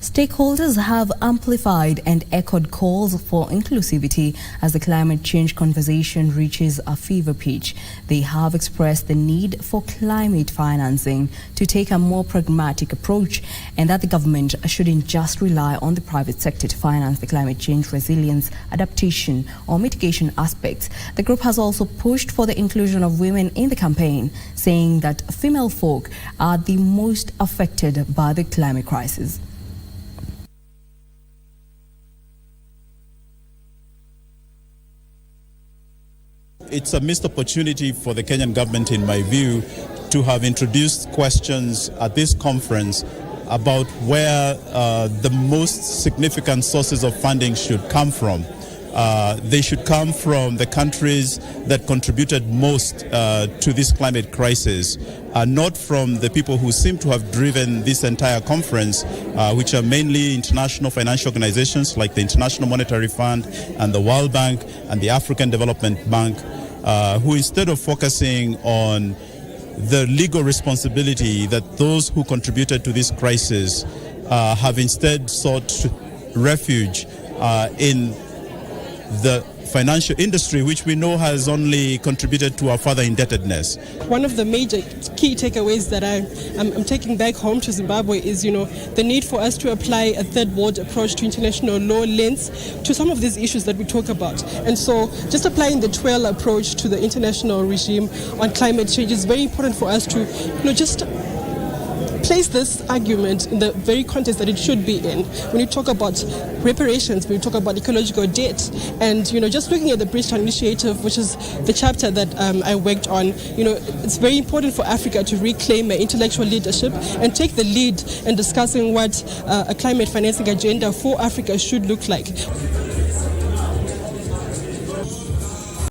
Stakeholders have amplified and echoed calls for inclusivity as the climate change conversation reaches a fever pitch. They have expressed the need for climate financing to take a more pragmatic approach and that the government shouldn't just rely on the private sector to finance the climate change resilience, adaptation or mitigation aspects. The group has also pushed for the inclusion of women in the campaign, saying that female folk are the most affected by the climate crisis. It's a missed opportunity for the Kenyan government, in my view, to have introduced questions at this conference about where the most significant sources of funding should come from. They should come from the countries that contributed most to this climate crisis, not from the people who seem to have driven this entire conference, which are mainly international financial organizations like the International Monetary Fund and the World Bank and the African Development Bank, who instead of focusing on the legal responsibility that those who contributed to this crisis have instead sought refuge in the financial industry, which we know has only contributed to our further indebtedness. One of the major key takeaways that I'm taking back home to Zimbabwe is, the need for us to apply a third world approach to international law lens to some of these issues that we talk about. And so just applying the 12 approach to the international regime on climate change is very important for us to, just place this argument in the very context that it should be in. When you talk about reparations, when you talk about ecological debt, and just looking at the Bridgetown Initiative, which is the chapter that I worked on, it's very important for Africa to reclaim intellectual leadership and take the lead in discussing what a climate financing agenda for Africa should look like.